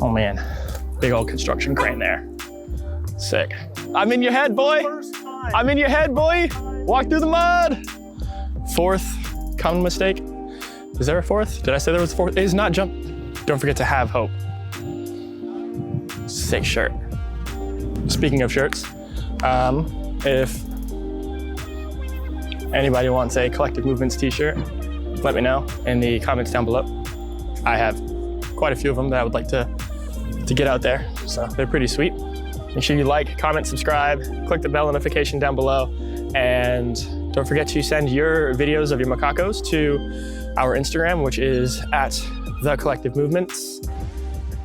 Oh man, big old construction crane there. Sick. I'm in your head, boy. I'm in your head, boy. Walk through the mud. Fourth common mistake. Is there a fourth? Did I say there was a fourth? Is not jump. Don't forget to have hope. Sick shirt. Speaking of shirts, if anybody wants a Collective Movements t-shirt, let me know in the comments down below. I have quite a few of them that I would like to get out there, so they're pretty sweet. Make sure you like, comment, subscribe, click the bell notification down below, and don't forget to send your videos of your macacos to our Instagram, which is @thecollectivemovements.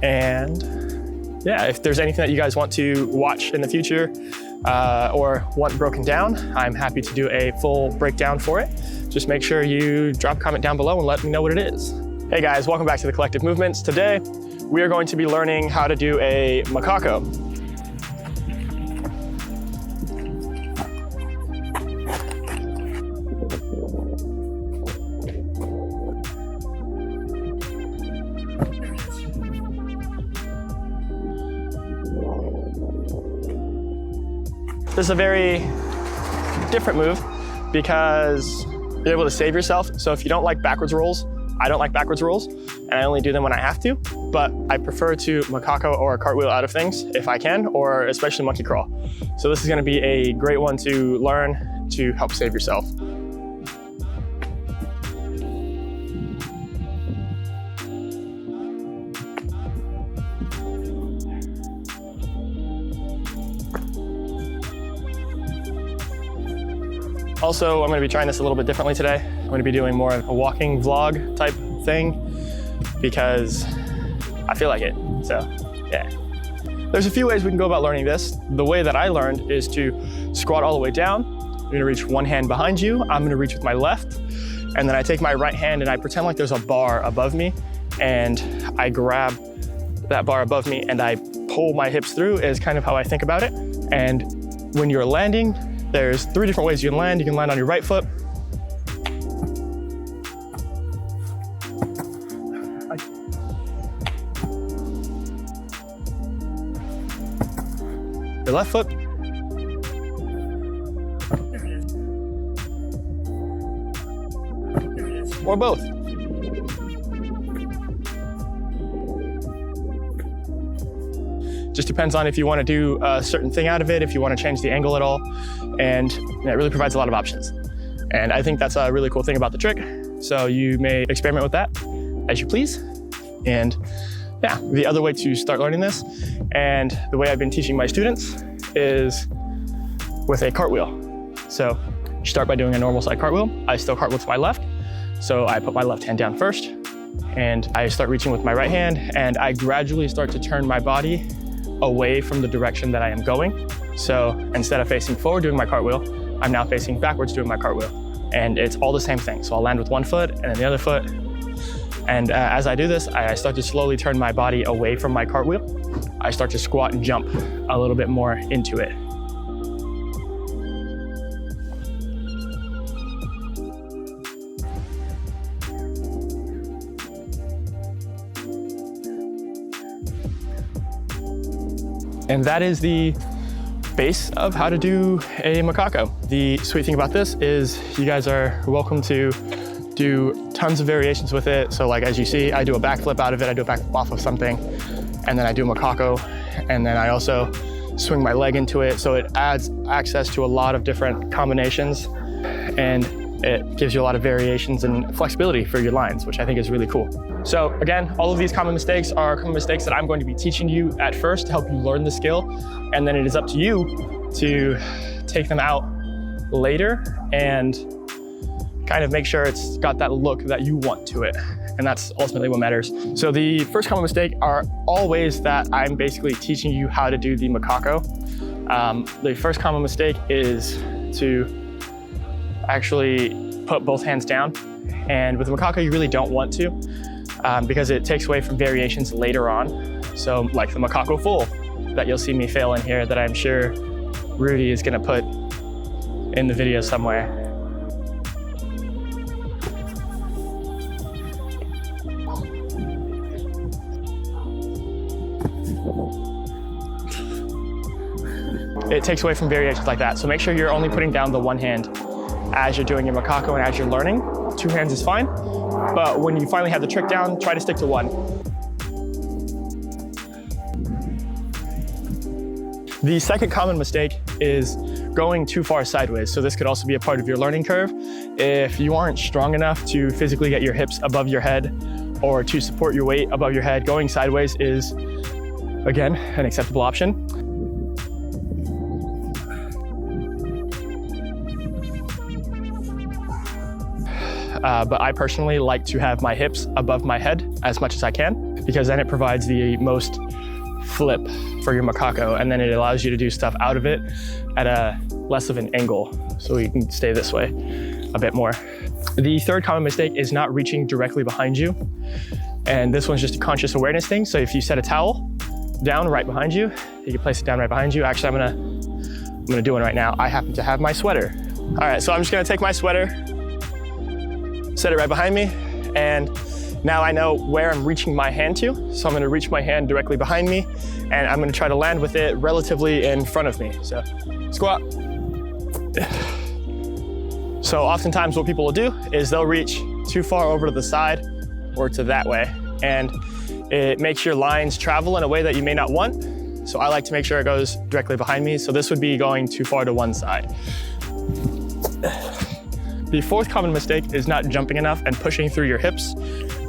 And yeah, if there's anything that you guys want to watch in the future or want broken down, I'm happy to do a full breakdown for it. Just make sure you drop a comment down below and let me know what it is. Hey guys, welcome back to the Collective Movements. Today, we are going to be learning how to do a macaco. This is a very different move because you're able to save yourself. So if you don't like backwards rolls, I don't like backwards rolls, and I only do them when I have to, but I prefer to macaco or cartwheel out of things if I can, or especially monkey crawl. So this is gonna be a great one to learn to help save yourself. Also, I'm gonna be trying this a little bit differently today. I'm gonna be doing more of a walking vlog type thing because I feel like it, so yeah. There's a few ways we can go about learning this. The way that I learned is to squat all the way down. You're gonna reach one hand behind you. I'm gonna reach with my left, and then I take my right hand and I pretend like there's a bar above me, and I grab that bar above me and I pull my hips through is kind of how I think about it. And when you're landing, there's 3 different ways you can land. You can land on your right foot. Your left foot. Or both. Just depends on if you want to do a certain thing out of it, if you want to change the angle at all. And it really provides a lot of options. And I think that's a really cool thing about the trick. So you may experiment with that as you please. And yeah, the other way to start learning this, and the way I've been teaching my students, is with a cartwheel. So you start by doing a normal side cartwheel. I still cartwheel with my left. So I put my left hand down first, and I start reaching with my right hand, and I gradually start to turn my body away from the direction that I am going. So instead of facing forward doing my cartwheel, I'm now facing backwards doing my cartwheel. And it's all the same thing. So I'll land with one foot and then the other foot. And as I do this, I start to slowly turn my body away from my cartwheel. I start to squat and jump a little bit more into it. And that is the base of how to do a macaco. The sweet thing about this is you guys are welcome to do tons of variations with it. So like, as you see, I do a backflip out of it. I do a backflip off of something, and then I do a macaco. And then I also swing my leg into it. So it adds access to a lot of different combinations, and it gives you a lot of variations and flexibility for your lines, which I think is really cool. So again, all of these common mistakes are common mistakes that I'm going to be teaching you at first to help you learn the skill. And then it is up to you to take them out later and kind of make sure it's got that look that you want to it. And that's ultimately what matters. So the first common mistake are all ways that I'm basically teaching you how to do the macaco. The first common mistake is to actually put both hands down. And with the macaco, you really don't want to because it takes away from variations later on. So like the macaco full that you'll see me fail in here that I'm sure Rudy is gonna put in the video somewhere. It takes away from variations like that. So make sure you're only putting down the one hand as you're doing your MACACO and as you're learning. 2 hands is fine, but when you finally have the trick down, try to stick to 1. The second common mistake is going too far sideways. So this could also be a part of your learning curve. If you aren't strong enough to physically get your hips above your head or to support your weight above your head, going sideways is, again, an acceptable option. But I personally like to have my hips above my head as much as I can, because then it provides the most flip for your MACACO, and then it allows you to do stuff out of it at a less of an angle, so you can stay this way a bit more. The third common mistake is not reaching directly behind you, and this one's just a conscious awareness thing. So if you set a towel down right behind you, you can place it down right behind you. Actually, I'm gonna do one right now. I happen to have my sweater. All right, so I'm just gonna take my sweater, set it right behind me, and now I know where I'm reaching my hand to. So I'm gonna reach my hand directly behind me, and I'm gonna try to land with it relatively in front of me. So squat. So oftentimes what people will do is they'll reach too far over to the side or to that way, and it makes your lines travel in a way that you may not want. So I like to make sure it goes directly behind me. So this would be going too far to one side. The fourth common mistake is not jumping enough and pushing through your hips.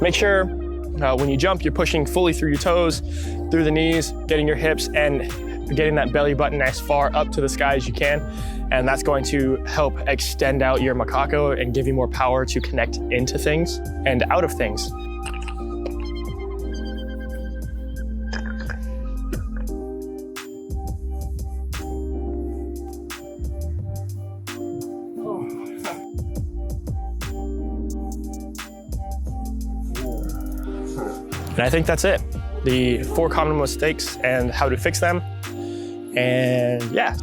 Make sure when you jump, you're pushing fully through your toes, through the knees, getting your hips and getting that belly button as far up to the sky as you can. And that's going to help extend out your MACACO and give you more power to connect into things and out of things. And I think that's it. The 4 common mistakes and how to fix them. And yeah.